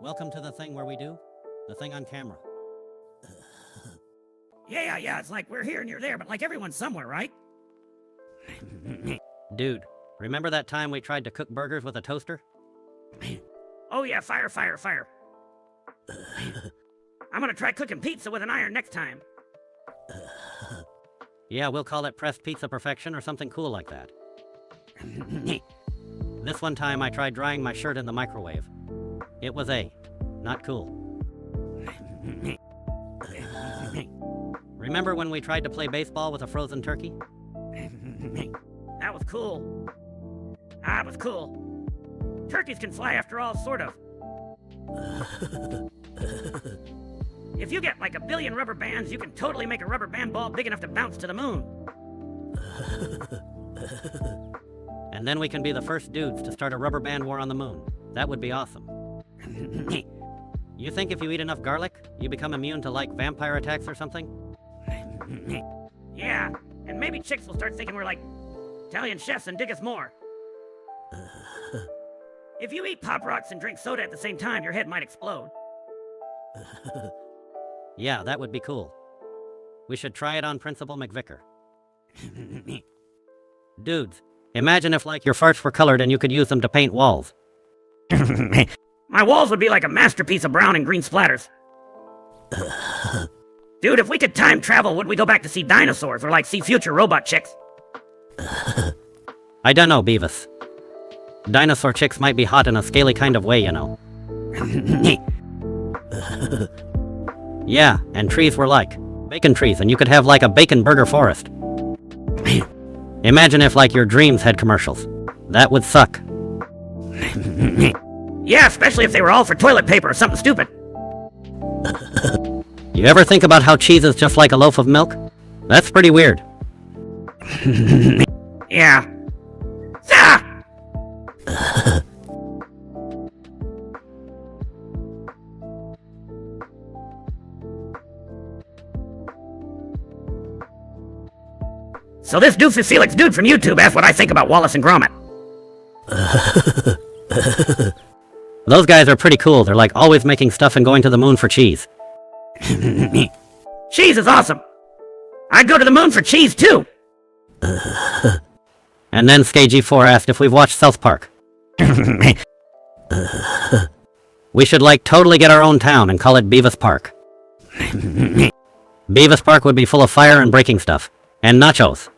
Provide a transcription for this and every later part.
Welcome to the thing where we do the thing on camera. Yeah, it's like we're here and you're there, but like everyone's somewhere, right? Dude, remember that time we tried to cook burgers with a toaster? Oh yeah, fire. I'm gonna try cooking pizza with an iron next time. Yeah, we'll call it pressed pizza perfection or something cool like that. This one time I tried drying my shirt in the microwave. It was not cool. Remember when we tried to play baseball with a frozen turkey? That was cool. It was cool. Turkeys can fly after all, sort of. If you get like 1 billion rubber bands, you can totally make a rubber band ball big enough to bounce to the moon. And then we can be the first dudes to start a rubber band war on the moon. That would be awesome. You think if you eat enough garlic, you become immune to like vampire attacks or something? Yeah, and maybe chicks will start thinking we're like Italian chefs and dig us more. If you eat Pop Rocks and drink soda at the same time, your head might explode. Yeah, that would be cool. We should try it on Principal McVicker. Dudes, imagine if like your farts were colored and you could use them to paint walls. My walls would be like a masterpiece of brown and green splatters. Dude, if we could time travel, would we go back to see dinosaurs or like see future robot chicks? I don't know, Beavis. Dinosaur chicks might be hot in a scaly kind of way, you know. Yeah, and trees were like bacon trees, and you could have like a bacon burger forest. Imagine if like your dreams had commercials. That would suck. Yeah, especially if they were all for toilet paper or something stupid. You ever think about how cheese is just like a loaf of milk? That's pretty weird. Yeah. Ah! So this Doofus Felix dude from YouTube asked what I think about Wallace and Gromit. Those guys are pretty cool. They're like always making stuff and going to the moon for cheese. Cheese is awesome. I'd go to the moon for cheese too. And then SKG4 asked if we've watched South Park. We should like totally get our own town and call it Beavis Park. Beavis Park would be full of fire and breaking stuff. And nachos.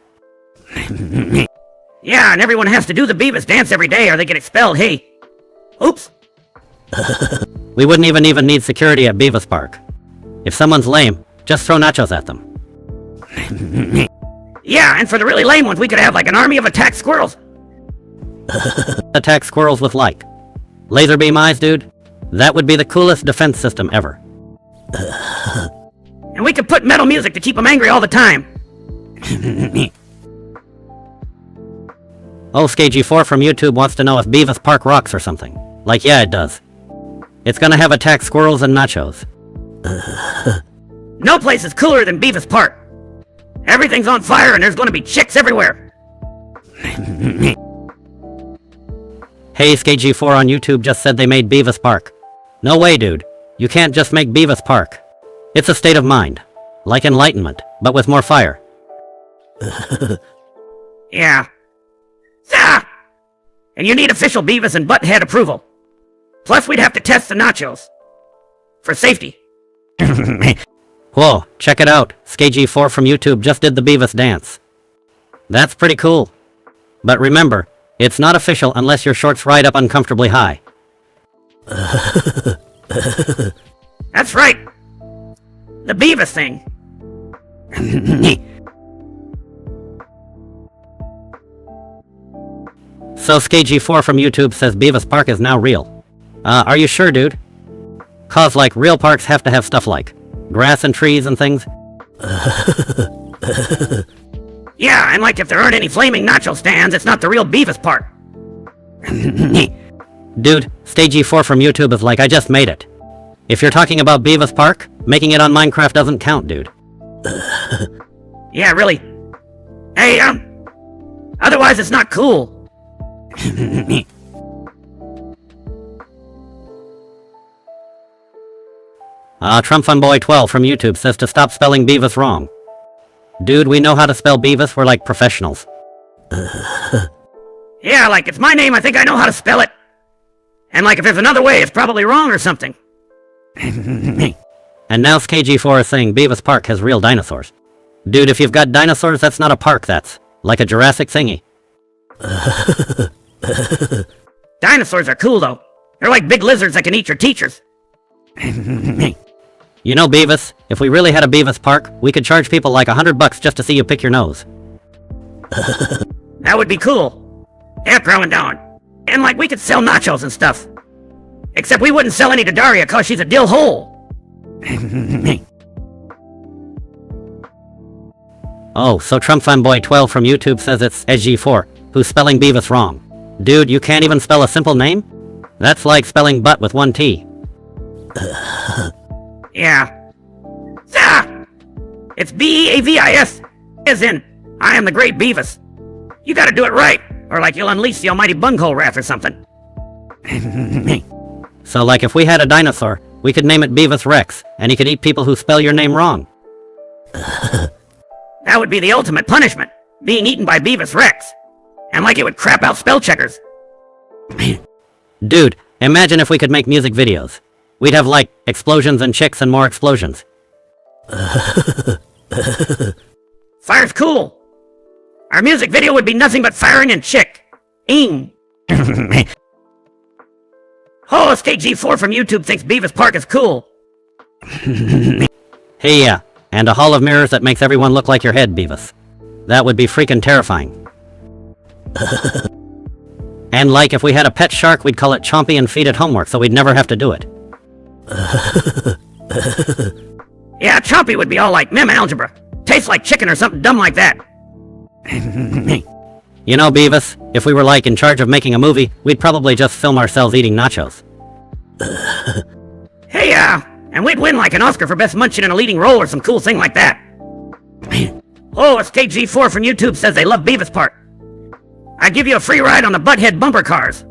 Yeah, and everyone has to do the Beavis dance every day or they get expelled. Hey. Oops. We wouldn't even need security at Beavis Park. If someone's lame, just throw nachos at them. Yeah, and for the really lame ones, we could have like an army of attack squirrels. Attack squirrels with like laser beam eyes, dude. That would be the coolest defense system ever. And we could put metal music to keep them angry all the time. Oh, SKG4 from YouTube wants to know if Beavis Park rocks or something. Like, yeah, it does. It's gonna have attack squirrels and nachos. No place is cooler than Beavis Park. Everything's on fire and there's gonna be chicks everywhere. Hey, SKG4 on YouTube just said they made Beavis Park. No way, dude. You can't just make Beavis Park. It's a state of mind. Like enlightenment, but with more fire. Yeah. Ah! And you need official Beavis and Butthead approval. Plus, we'd have to test the nachos. For safety. Whoa, check it out. SKG4 from YouTube just did the Beavis dance. That's pretty cool. But remember, it's not official unless your shorts ride up uncomfortably high. That's right. The Beavis thing. So SKG4 from YouTube says Beavis Park is now real. Are you sure, dude? Cause like real parks have to have stuff like grass and trees and things. Yeah, and like if there aren't any flaming nacho stands, it's not the real Beavis Park. Dude, SKG4 from YouTube is like, I just made it. If you're talking about Beavis Park, making it on Minecraft doesn't count, dude. Yeah, really. Hey, otherwise it's not cool. TrumpFunBoy12 from YouTube says to stop spelling Beavis wrong. Dude, we know how to spell Beavis, we're like professionals. Yeah, like, it's my name, I think I know how to spell it. And like, if there's another way, it's probably wrong or something. And now SKG4 is saying Beavis Park has real dinosaurs. Dude, if you've got dinosaurs, that's not a park, that's like a Jurassic thingy. Dinosaurs are cool, though. They're like big lizards that can eat your teachers. You know, Beavis, if we really had a Beavis Park, we could charge people like $100 just to see you pick your nose. That would be cool. Yeah, throwing down. And like, we could sell nachos and stuff. Except we wouldn't sell any to Daria cause she's a dill hole. Oh, so TrumpFanboy12 from YouTube says it's SG4, who's spelling Beavis wrong. Dude, you can't even spell a simple name? That's like spelling butt with one T. Yeah. Zah! It's B-E-A-V-I-S, as in, I am the great Beavis. You gotta do it right, or like you'll unleash the almighty bunghole wrath or something. So like if we had a dinosaur, we could name it Beavis Rex, and he could eat people who spell your name wrong. That would be the ultimate punishment, being eaten by Beavis Rex. And like it would crap out spell checkers. Dude, imagine if we could make music videos. We'd have like, explosions and chicks and more explosions. Fire's cool. Our music video would be nothing but firing and chick. Ing. Oh, SKG4 from YouTube thinks Beavis Park is cool. Hey, yeah, and a hall of mirrors that makes everyone look like your head, Beavis. That would be freaking terrifying. And like if we had a pet shark, we'd call it Chompy and feed it homework so we'd never have to do it. Yeah, Chompy would be all like mem algebra. Tastes like chicken or something dumb like that. You know, Beavis, if we were like in charge of making a movie, we'd probably just film ourselves eating nachos. Hey, and we'd win like an Oscar for best munching in a leading role or some cool thing like that. Oh, SKG4 from YouTube says they love Beavis Park. I'd give you a free ride on the Butthead bumper cars.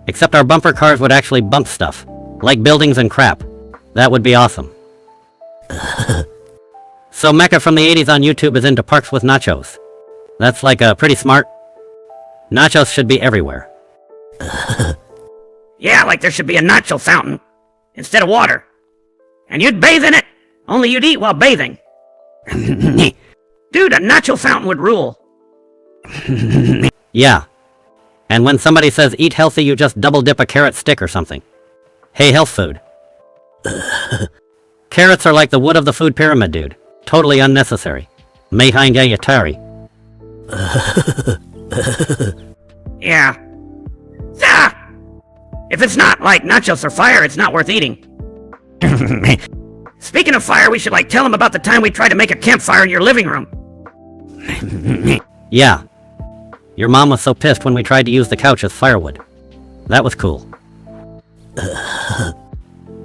Except our bumper cars would actually bump stuff. Like buildings and crap. That would be awesome. So Mecca from the 80s on YouTube is into parks with nachos. That's like pretty smart. Nachos should be everywhere. Yeah, like there should be a nacho fountain instead of water. And you'd bathe in it, only you'd eat while bathing. Dude, a nacho fountain would rule. Yeah. And when somebody says eat healthy, you just double dip a carrot stick or something. Hey, health food. Carrots are like the wood of the food pyramid, dude. Totally unnecessary. Mayhind yatari. Yeah. Ah! If it's not like nachos or fire, it's not worth eating. Speaking of fire, we should like tell them about the time we tried to make a campfire in your living room. Yeah. Your mom was so pissed when we tried to use the couch as firewood. That was cool.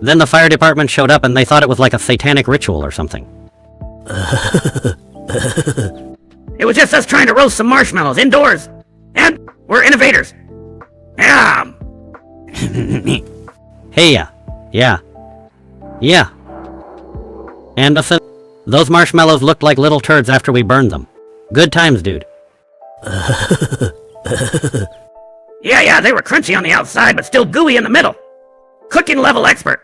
Then the fire department showed up and they thought it was like a satanic ritual or something. It was just us trying to roast some marshmallows indoors. And we're innovators. Yeah. Hey, yeah. Yeah. Yeah. And those marshmallows looked like little turds after we burned them. Good times, dude. Yeah, they were crunchy on the outside, but still gooey in the middle. Cooking level expert.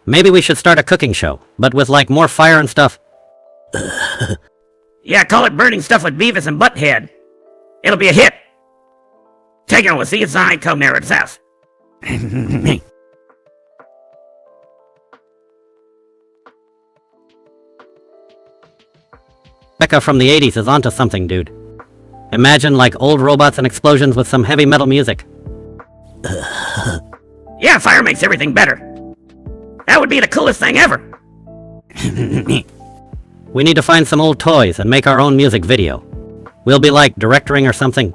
Maybe we should start a cooking show, but with like more fire and stuff. Yeah, call it Burning Stuff with Beavis and Butthead. It'll be a hit. Take it with the side, come near its house. Becca from the 80s is onto something, dude. Imagine like old robots and explosions with some heavy metal music. Yeah, fire makes everything better. That would be the coolest thing ever. We need to find some old toys and make our own music video. We'll be like directoring or something.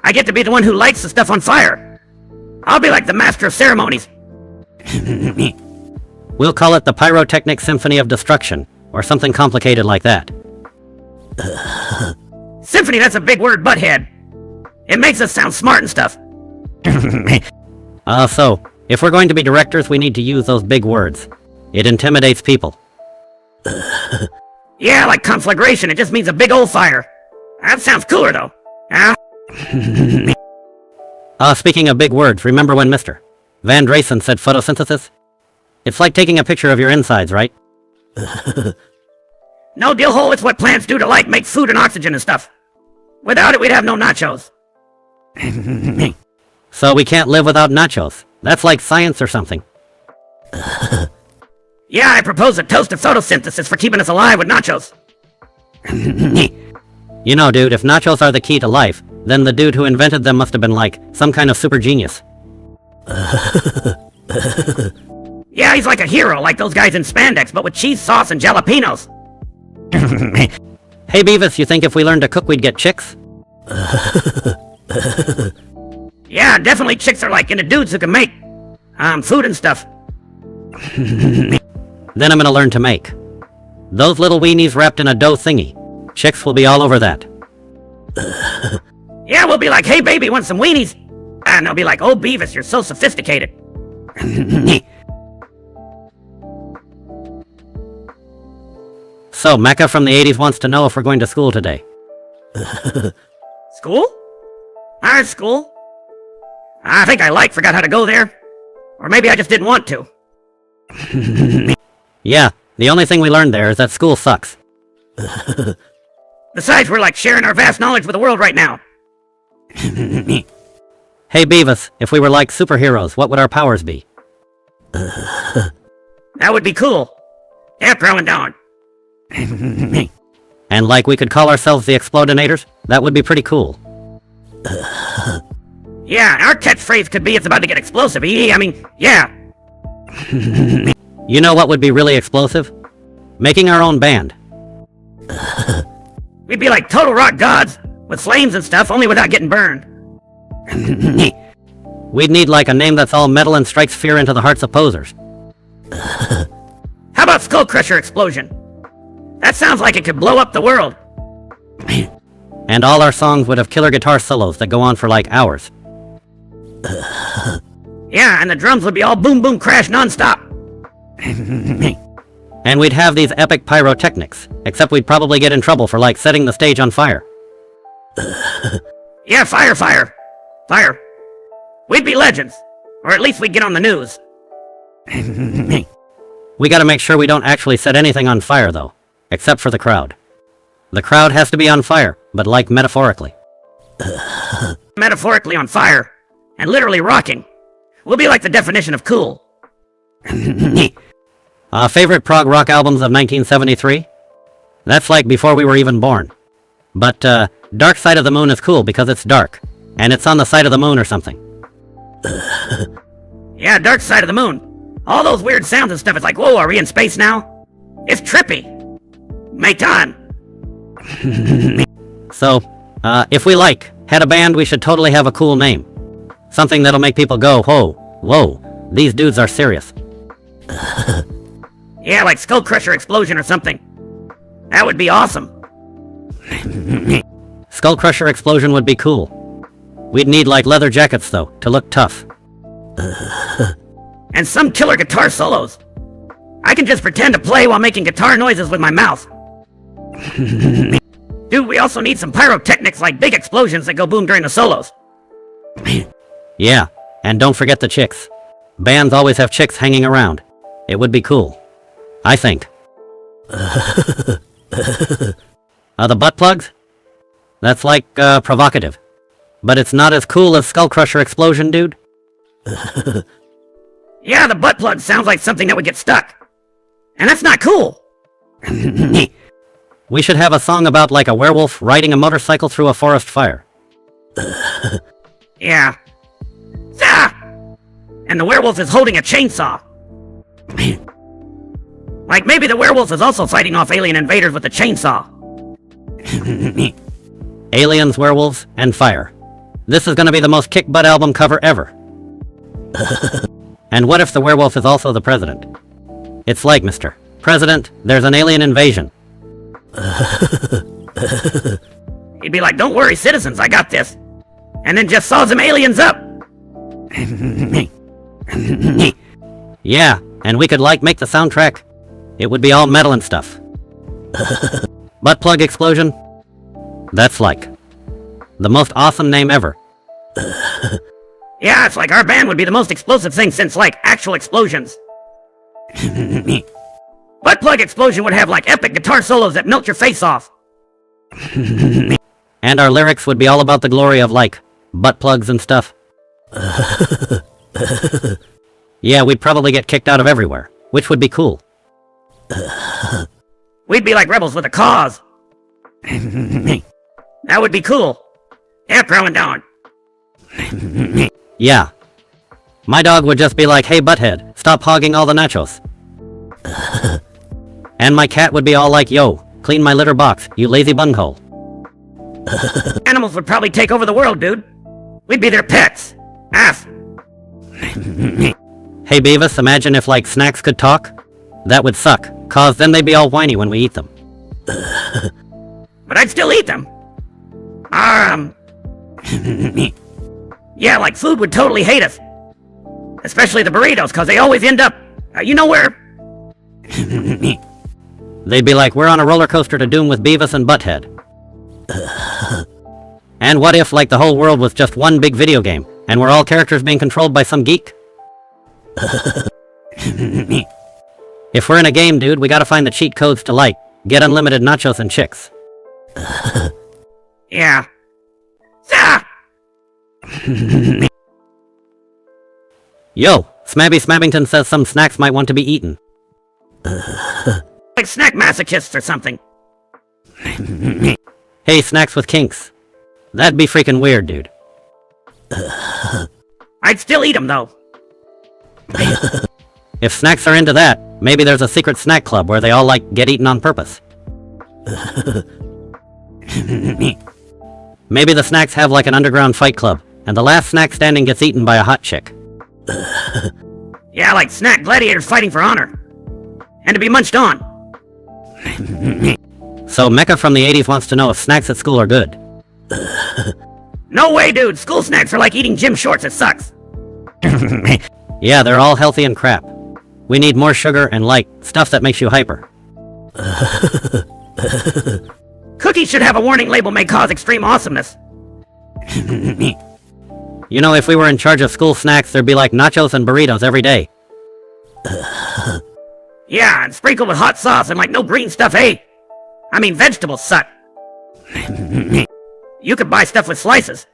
I get to be the one who lights the stuff on fire. I'll be like the master of ceremonies. We'll call it the Pyrotechnic Symphony of Destruction, or something complicated like that. Symphony, that's a big word, Butthead. It makes us sound smart and stuff. So, if we're going to be directors, we need to use those big words. It intimidates people. Yeah, like conflagration, it just means a big old fire. That sounds cooler, though. Speaking of big words, remember when Mr. Van Drayson said photosynthesis? It's like taking a picture of your insides, right? No, Dillhole, it's what plants do to, like, make food and oxygen and stuff. Without it, we'd have no nachos. So we can't live without nachos. That's like science or something. Yeah, I propose a toast of photosynthesis for keeping us alive with nachos. You know, dude, if nachos are the key to life, then the dude who invented them must have been like some kind of super genius. Yeah, he's like a hero, like those guys in spandex, but with cheese sauce and jalapenos. Hey Beavis, you think if we learned to cook we'd get chicks? Yeah, definitely chicks are like into dudes who can make food and stuff. Then I'm gonna learn to make those little weenies wrapped in a dough thingy. Chicks will be all over that. Yeah, we'll be like, hey baby, want some weenies? And they'll be like, oh Beavis, you're so sophisticated. So, Mecca from the 80s wants to know if we're going to school today. School? Our school? I think I forgot how to go there. Or maybe I just didn't want to. Yeah, the only thing we learned there is that school sucks. Besides, we're like sharing our vast knowledge with the world right now. Hey Beavis, if we were like superheroes, what would our powers be? That would be cool. Yeah, throwing down. And like we could call ourselves the Explodinators? That would be pretty cool. Yeah, our catchphrase could be it's about to get explosive. I mean, yeah. You know what would be really explosive? Making our own band. We'd be like total rock gods, with flames and stuff, only without getting burned. We'd need like a name that's all metal and strikes fear into the hearts of posers. How about Skull Crusher Explosion? That sounds like it could blow up the world. And all our songs would have killer guitar solos that go on for like hours. Yeah, and the drums would be all boom boom crash nonstop. And we'd have these epic pyrotechnics, except we'd probably get in trouble for like setting the stage on fire. Yeah, fire. We'd be legends. Or at least we'd get on the news. We gotta make sure we don't actually set anything on fire though, except for the crowd. The crowd has to be on fire, but like metaphorically. Metaphorically on fire, and literally rocking. We'll be like the definition of cool. Favorite prog rock albums of 1973? That's like before we were even born. But, Dark Side of the Moon is cool because it's dark, and it's on the side of the moon or something. Yeah, Dark Side of the Moon. All those weird sounds and stuff, it's like, whoa, are we in space now? It's trippy. Mate-on. So, if we had a band, we should totally have a cool name. Something that'll make people go, whoa, these dudes are serious. Yeah, like Skull Crusher Explosion or something. That would be awesome. Skull Crusher Explosion would be cool. We'd need like leather jackets though, to look tough. And some killer guitar solos. I can just pretend to play while making guitar noises with my mouth. Dude, we also need some pyrotechnics like big explosions that go boom during the solos. Yeah, and don't forget the chicks. Bands always have chicks hanging around. It would be cool. I think. The butt plugs? That's like, provocative. But it's not as cool as Skull Crusher Explosion, dude. Yeah, the butt plug sounds like something that would get stuck. And that's not cool. We should have a song about like a werewolf riding a motorcycle through a forest fire. Yeah. Ah! And the werewolf is holding a chainsaw. Like maybe the werewolf is also fighting off alien invaders with a chainsaw. Aliens, werewolves, and fire. This is gonna be the most kick-butt album cover ever. And what if the werewolf is also the president? It's like, Mr. President, there's an alien invasion. He'd be like, don't worry, citizens, I got this. And then just saws them aliens up. Yeah, and we could like make the soundtrack. It would be all metal and stuff. Butt plug explosion? That's like the most awesome name ever. Yeah, it's like our band would be the most explosive thing since, like, actual explosions. Butt plug explosion would have, like, epic guitar solos that melt your face off. And our lyrics would be all about the glory of, like, butt plugs and stuff. Yeah, we'd probably get kicked out of everywhere, which would be cool. We'd be like rebels with a cause. That would be cool. Yeah, throwing down. Yeah. My dog would just be like, hey butthead, stop hogging all the nachos. And my cat would be all like, yo, clean my litter box, you lazy bunghole. Animals would probably take over the world, dude. We'd be their pets. Ass. Hey Beavis, imagine if like snacks could talk? That would suck, cause then they'd be all whiny when we eat them. But I'd still eat them. Yeah, like food would totally hate us. Especially the burritos, cause they always end up, you know where? They'd be like, we're on a roller coaster to doom with Beavis and Butthead. And what if, like, the whole world was just one big video game, and we're all characters being controlled by some geek? If we're in a game, dude, we gotta find the cheat codes to, like, get unlimited nachos and chicks. Yeah. Ah! Yo, Smabby Smabbington says some snacks might want to be eaten. Like snack masochists or something. Hey, snacks with kinks. That'd be freaking weird, dude. I'd still eat them, though. If snacks are into that, maybe there's a secret snack club where they all, like, get eaten on purpose. Maybe the snacks have, like, an underground fight club, and the last snack standing gets eaten by a hot chick. Yeah, like snack gladiators fighting for honor. And to be munched on. So Mecca from the 80s wants to know if snacks at school are good. No way, dude. School snacks are like eating gym shorts. It sucks. Yeah, they're all healthy and crap. We need more sugar and, like, stuff that makes you hyper. Cookies should have a warning label may cause extreme awesomeness. You know, if we were in charge of school snacks, there'd be like nachos and burritos every day. Yeah, and sprinkled with hot sauce and like no green stuff, hey? I mean, vegetables suck. You could buy stuff with slices.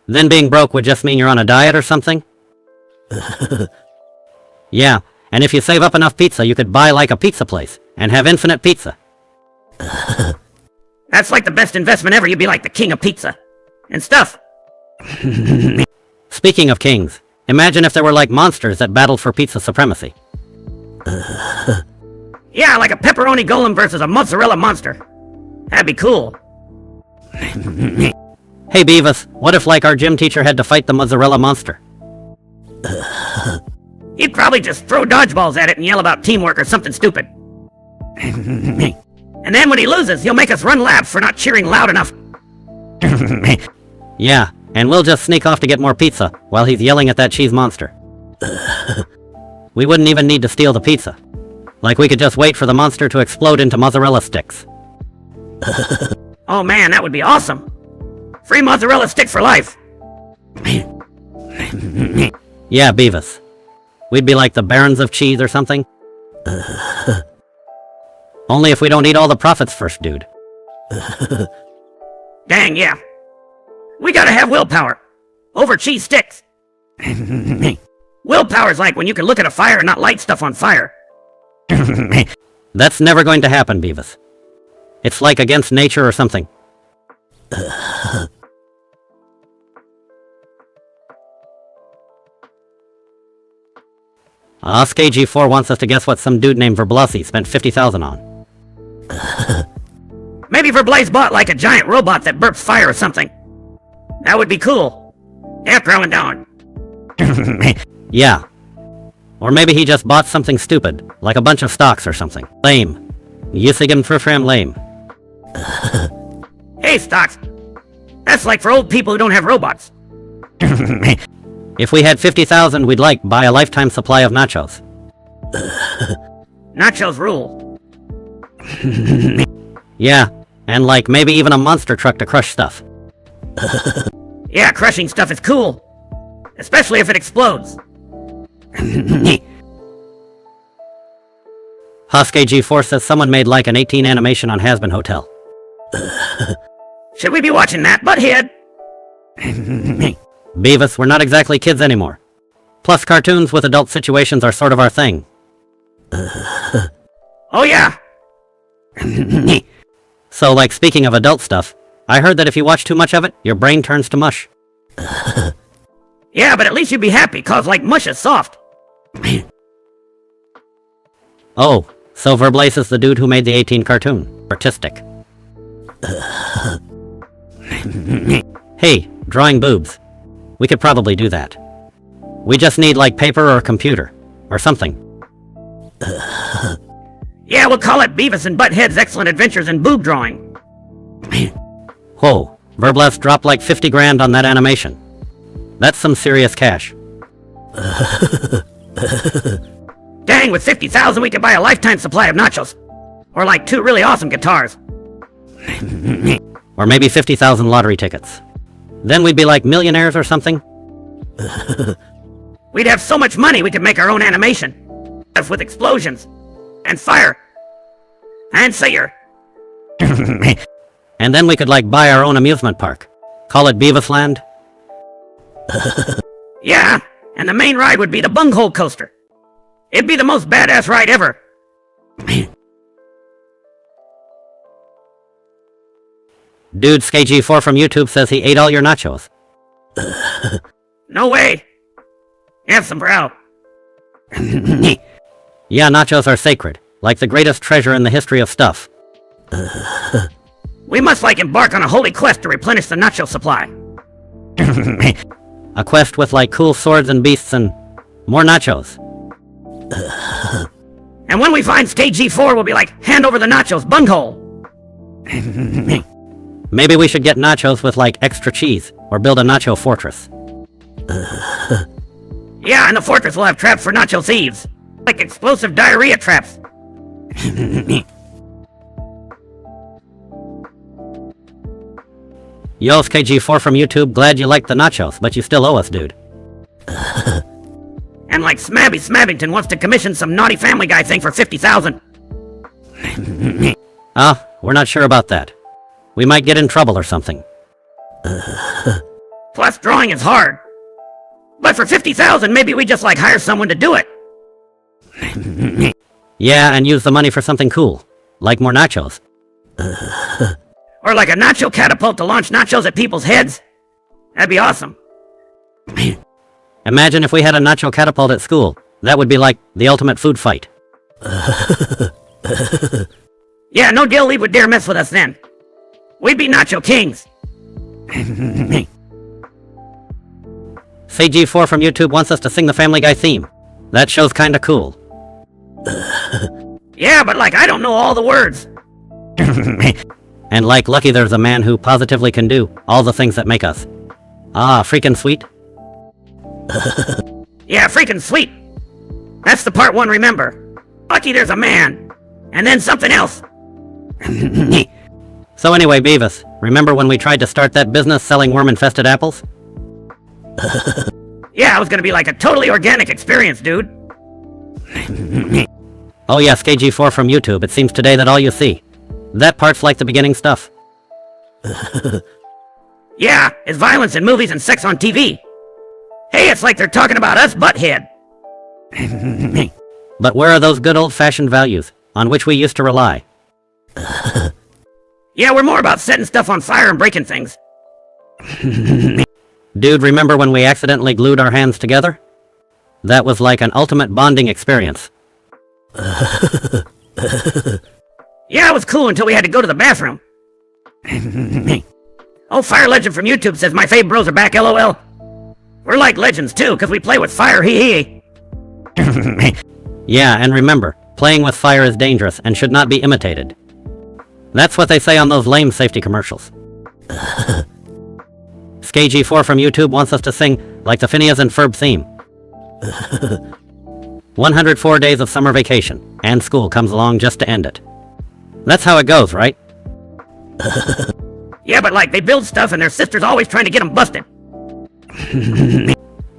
Then being broke would just mean you're on a diet or something? Yeah, and if you save up enough pizza, you could buy like a pizza place and have infinite pizza. That's like the best investment ever. You'd be like the king of pizza. And stuff. Speaking of kings, imagine if there were like monsters that battled for pizza supremacy. Yeah, like a pepperoni golem versus a mozzarella monster. That'd be cool. Hey Beavis, what if like our gym teacher had to fight the mozzarella monster? He'd probably just throw dodgeballs at it and yell about teamwork or something stupid. And then when he loses, he'll make us run laps for not cheering loud enough. Yeah, and we'll just sneak off to get more pizza while he's yelling at that cheese monster. We wouldn't even need to steal the pizza. Like we could just wait for the monster to explode into mozzarella sticks. Oh man, that would be awesome. Free mozzarella stick for life. Yeah, Beavis. We'd be like the barons of cheese or something. Only if we don't eat all the profits first, dude. Dang, yeah. We gotta have willpower. Over cheese sticks. Willpower's like when you can look at a fire and not light stuff on fire. That's never going to happen, Beavis. It's like against nature or something. SKG4 wants us to guess what some dude named Verblassi spent 50,000 on. Maybe Verblaze bought like a giant robot that burps fire or something. That would be cool. Yeah, throwing down. Yeah. Or maybe he just bought something stupid, like a bunch of stocks or something. Lame. Yusigam Frifram lame. Hey, stocks. That's like for old people who don't have robots. If we had 50,000, we'd buy a lifetime supply of nachos. Nachos rule. Yeah, and maybe even a monster truck to crush stuff. Yeah, crushing stuff is cool. Especially if it explodes. Husk AG4 says someone made an 18 animation on Has-Been Hotel. Should we be watching that, Butthead? Beavis, we're not exactly kids anymore. Plus, cartoons with adult situations are sort of our thing. Oh yeah. So, speaking of adult stuff, I heard that if you watch too much of it, your brain turns to mush. Yeah, but at least you'd be happy, cause mush is soft. Oh, so Verblace is the dude who made the 18 cartoon. Artistic. Hey, drawing boobs. We could probably do that. We just need paper or a computer. Or something. Yeah, we'll call it Beavis and Butthead's Excellent Adventures in Boob Drawing. Whoa, Verblace dropped 50 grand on that animation. That's some serious cash. Dang, with 50,000 we could buy a lifetime supply of nachos. Or 2 really awesome guitars. Or maybe 50,000 lottery tickets. Then we'd be millionaires or something. We'd have so much money we could make our own animation. With explosions. And fire. And fire. And then we could buy our own amusement park. Call it Beavis Land. Yeah, and the main ride would be the bunghole coaster. It'd be the most badass ride ever. Dude, SKG4 from YouTube says he ate all your nachos. No way. Have some brow. Yeah, nachos are sacred. The greatest treasure in the history of stuff. We must embark on a holy quest to replenish the nacho supply. A quest with cool swords and beasts and more nachos. And when we find SKG4, we'll be hand over the nachos, bunghole. Maybe we should get nachos with extra cheese, or build a nacho fortress. Yeah, and the fortress will have traps for nacho thieves. Explosive diarrhea traps. Yo, SKG4 from YouTube, glad you liked the nachos, but you still owe us, dude. And Smabby Smabbington wants to commission some naughty Family Guy thing for 50,000. We're not sure about that. We might get in trouble or something. Plus, drawing is hard. But for 50,000, maybe we just hire someone to do it. Yeah, and use the money for something cool. More nachos. Or a nacho catapult to launch nachos at people's heads. That'd be awesome. Imagine if we had a nacho catapult at school. That would be the ultimate food fight. Yeah, no Dill Leaf would dare mess with us then. We'd be nacho kings. SKG4 from YouTube wants us to sing the Family Guy theme. That show's kinda cool. Yeah, but I don't know all the words. And lucky there's a man who positively can do all the things that make us. Freaking sweet. Yeah, freaking sweet. That's the part one remember. Lucky there's a man. And then something else. So anyway, Beavis, remember when we tried to start that business selling worm-infested apples? Yeah, it was gonna be a totally organic experience, dude. Oh yeah, SKG4 from YouTube, it seems today that all you see. That part's the beginning stuff. Yeah, it's violence in movies and sex on TV. Hey, it's they're talking about us, Butthead. But where are those good old-fashioned values, on which we used to rely? Yeah, we're more about setting stuff on fire and breaking things. Dude, remember when we accidentally glued our hands together? That was an ultimate bonding experience. Yeah, it was cool until we had to go to the bathroom. Oh, Fire Legend from YouTube says my fave bros are back, LOL. We're legends too, because we play with fire, hee. Yeah, and remember, playing with fire is dangerous and should not be imitated. That's what they say on those lame safety commercials. SKG4 from YouTube wants us to sing like the Phineas and Ferb theme. 104 days of summer vacation, and school comes along just to end it. That's how it goes, right? Yeah, but like, they build stuff and their sister's always trying to get them busted.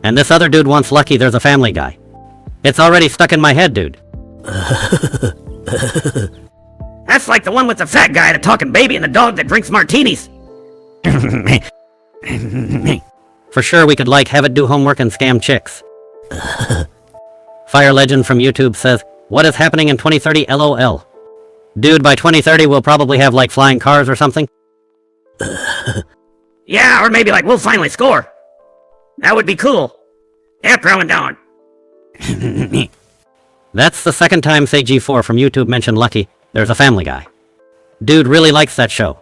And this other dude wants Lucky There's a Family Guy. It's already stuck in my head, dude. That's like the one with the fat guy, the talking baby, and the dog that drinks martinis. For sure we could like have it do homework and scam chicks. Fire Legend from YouTube says, what is happening in 2030 LOL? Dude, by 2030 we'll probably have like flying cars or something? Yeah, or maybe like we'll finally score. That would be cool. Yeah, throwing down. That's the second time SayG4 from YouTube mentioned Lucky There's a Family Guy. Dude really likes that show.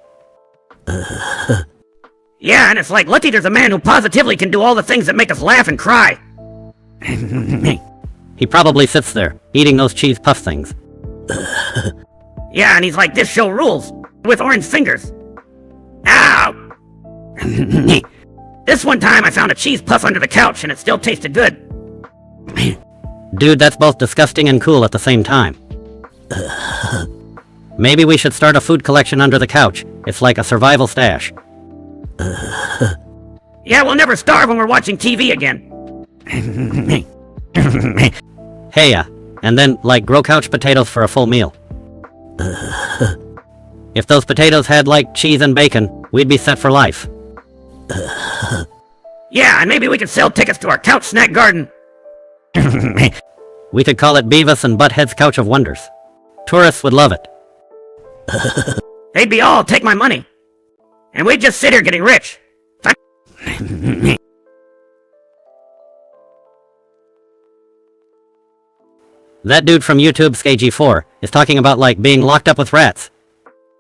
Yeah, and it's like Lucky There's a man who positively can do all the things that make us laugh and cry. He probably sits there, eating those cheese puff things. Yeah, and he's like, this show rules, with orange fingers. Ow! This one time I found a cheese puff under the couch and it still tasted good. Dude, that's both disgusting and cool at the same time. Maybe we should start a food collection under the couch. It's like a survival stash. Yeah, we'll never starve when we're watching TV again. Hey, and then, like, grow couch potatoes for a full meal. If those potatoes had, like, cheese and bacon, we'd be set for life. Yeah, and maybe we could sell tickets to our couch snack garden. We could call it Beavis and Butthead's Couch of Wonders. Tourists would love it. They'd be all, take my money. And we'd just sit here getting rich. That dude from YouTube, SKG4, is talking about, like, being locked up with rats.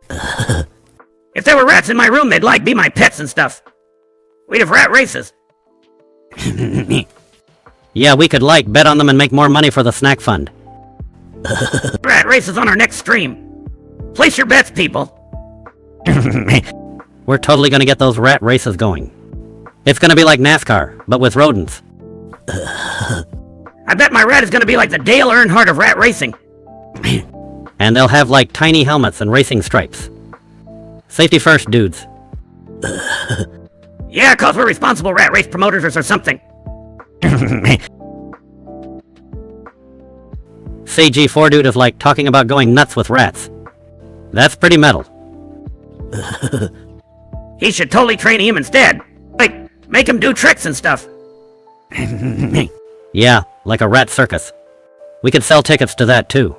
If there were rats in my room, they'd, like, be my pets and stuff. We'd have rat races. Yeah, we could, like, bet on them and make more money for the snack fund. Rat races on our next stream. Place your bets, people. We're totally gonna get those rat races going. It's gonna be like NASCAR, but with rodents. I bet my rat is gonna be like the Dale Earnhardt of rat racing. And they'll have, like, tiny helmets and racing stripes. Safety first, dudes. Yeah, 'cause we're responsible rat race promoters or something. SayG4 dude is, like, talking about going nuts with rats. That's pretty metal. He should totally train him instead. Like, make him do tricks and stuff. Yeah, like a rat circus. We could sell tickets to that too.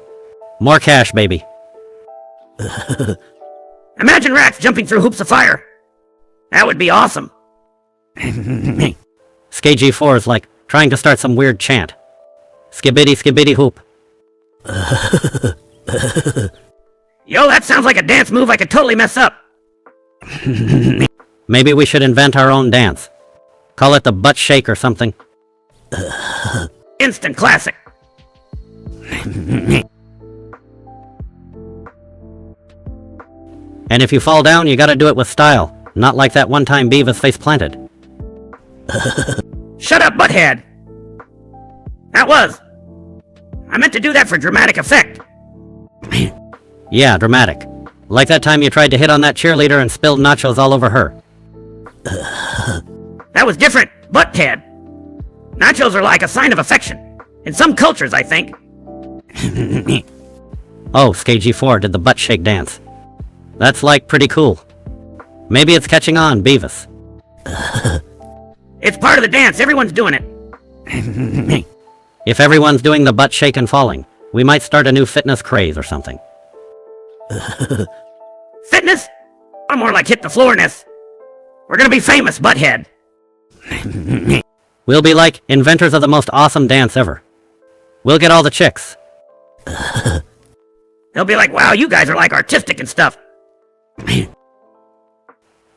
More cash, baby. Imagine rats jumping through hoops of fire. That would be awesome. SKG4 is, like, trying to start some weird chant. Skibbity skibbity hoop. Yo, that sounds like a dance move I could totally mess up. Maybe we should invent our own dance. Call it the butt shake or something. Instant classic. And if you fall down, you gotta do it with style. Not like that one time Beavis face planted. Shut up, butthead. That was. I meant to do that for dramatic effect. Yeah, dramatic. Like that time you tried to hit on that cheerleader and spilled nachos all over her. That was different, butthead. Nachos are like a sign of affection. In some cultures, I think. Oh, SKG4 did the butt shake dance. That's, like, pretty cool. Maybe it's catching on, Beavis. It's part of the dance, everyone's doing it. If everyone's doing the butt shake and falling, we might start a new fitness craze or something. Fitness? Or more like hit the floorness. We're gonna be famous, butthead. We'll be like inventors of the most awesome dance ever. We'll get all the chicks. They'll be like, wow, you guys are like artistic and stuff.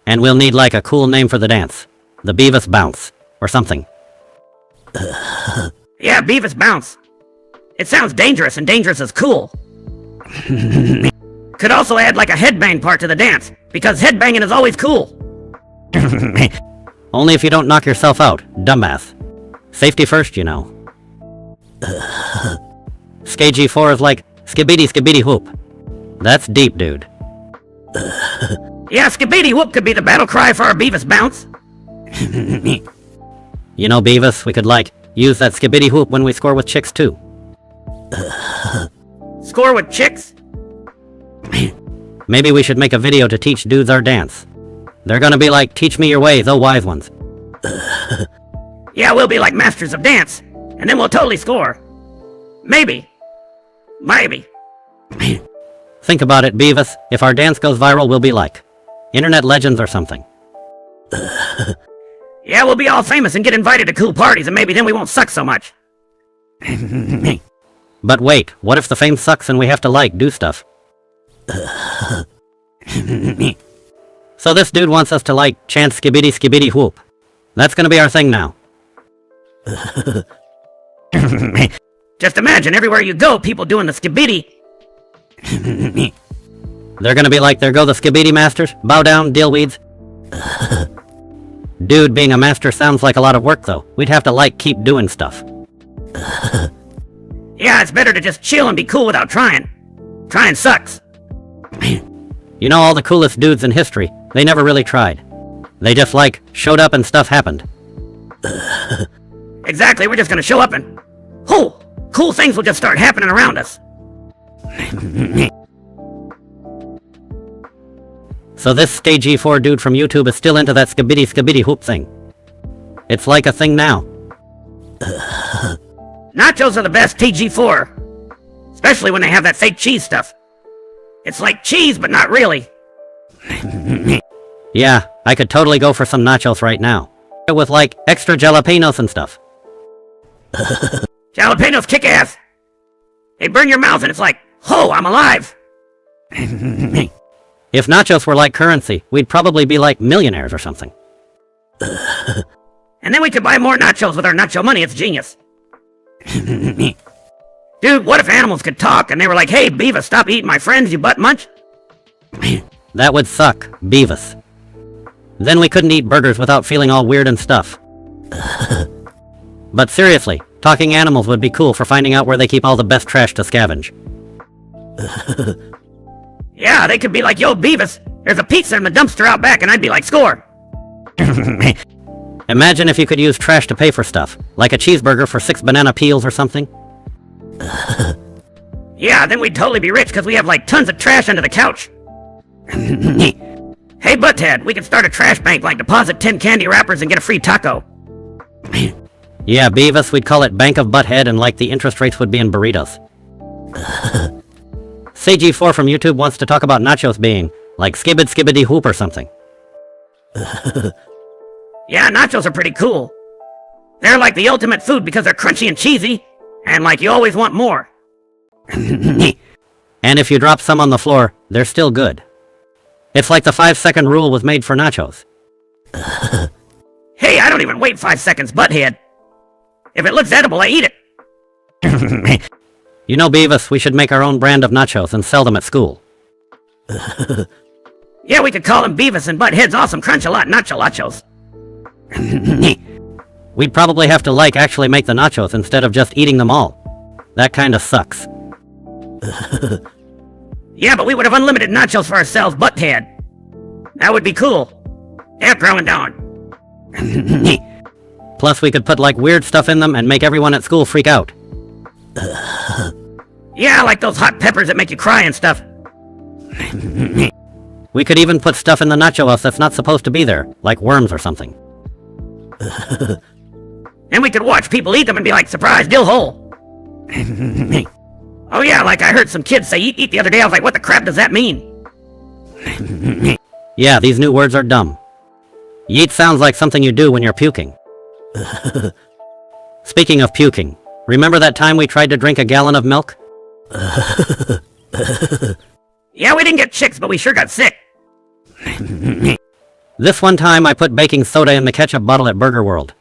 And we'll need like a cool name for the dance. The Beavis Bounce, or something. Yeah, Beavis Bounce. It sounds dangerous, and dangerous is cool. Could also add like a headbang part to the dance, because headbanging is always cool. Only if you don't knock yourself out, dumbass. Safety first, you know. SKG4 is like skibidi skibidi whoop. That's deep, dude. Yeah, skibidi whoop could be the battle cry for our Beavis bounce. You know, Beavis, we could, like, use that skibidi whoop when we score with chicks, too. Score with chicks? Maybe we should make a video to teach dudes our dance. They're gonna be like, teach me your ways, oh wise ones. Yeah, we'll be like masters of dance, and then we'll totally score. Maybe. Maybe. Think about it, Beavis. If our dance goes viral, we'll be like internet legends or something. Yeah, we'll be all famous and get invited to cool parties, and maybe then we won't suck so much. But wait, what if the fame sucks and we have to, like, do stuff? So this dude wants us to, like, chant skibidi skibidi whoop. That's gonna be our thing now. Just imagine everywhere you go, people doing the skibidi. They're gonna be like, there go the skibidi masters, bow down, deal weeds. Dude, being a master sounds like a lot of work though. We'd have to, like, keep doing stuff. Yeah, it's better to just chill and be cool without trying. Trying sucks. You know, all the coolest dudes in history, they never really tried. They just, like, showed up and stuff happened. Exactly, we're just gonna show up and... Oh! Cool things will just start happening around us. So this SKG4 dude from YouTube is still into that skibidi skibidi whoop thing. It's like a thing now. Nachos are the best TG4. Especially when they have that fake cheese stuff. It's like cheese, but not really. Yeah, I could totally go for some nachos right now. With, like, extra jalapenos and stuff. Jalapenos kick ass. They burn your mouth and it's like, oh, I'm alive. If nachos were like currency, we'd probably be like millionaires or something. And then we could buy more nachos with our nacho money. It's genius. Dude, what if animals could talk and they were like, hey, Beavis, stop eating my friends, you butt munch? That would suck, Beavis. Then we couldn't eat burgers without feeling all weird and stuff. But seriously, talking animals would be cool for finding out where they keep all the best trash to scavenge. Yeah, they could be like, yo, Beavis, there's a pizza in the dumpster out back, and I'd be like, score. Imagine if you could use trash to pay for stuff, like a cheeseburger for 6 banana peels or something. Yeah, then we'd totally be rich because we have like tons of trash under the couch. Hey, Butthead, we could start a trash bank, like deposit 10 candy wrappers and get a free taco. Yeah, Beavis, we'd call it Bank of Butthead, and like the interest rates would be in burritos. CG4 from YouTube wants to talk about nachos being like skibid skibidi whoop or something. Yeah, nachos are pretty cool. They're like the ultimate food because they're crunchy and cheesy, and like you always want more. And if you drop some on the floor, they're still good. It's like the 5-second rule was made for nachos. Hey, I don't even wait 5 seconds, Butthead. If it looks edible, I eat it. You know, Beavis, we should make our own brand of nachos and sell them at school. Yeah, we could call them Beavis and Butthead's Awesome Crunch-A-Lot Nacho Lachos. We'd probably have to, like, actually make the nachos instead of just eating them all. That kinda sucks. Yeah, but we would have unlimited nachos for ourselves, Butthead. That would be cool. Yeah, growing down. Plus, we could put, like, weird stuff in them and make everyone at school freak out. Yeah, like those hot peppers that make you cry and stuff. We could even put stuff in the nacho house that's not supposed to be there, like worms or something. And we could watch people eat them and be like, surprise, dill hole. Oh yeah, like I heard some kids say eat the other day. I was like, what the crap does that mean? Yeah, these new words are dumb. Yeet sounds like something you do when you're puking. Speaking of puking, remember that time we tried to drink a gallon of milk? Yeah, we didn't get chicks, but we sure got sick. This one time I put baking soda in the ketchup bottle at Burger World.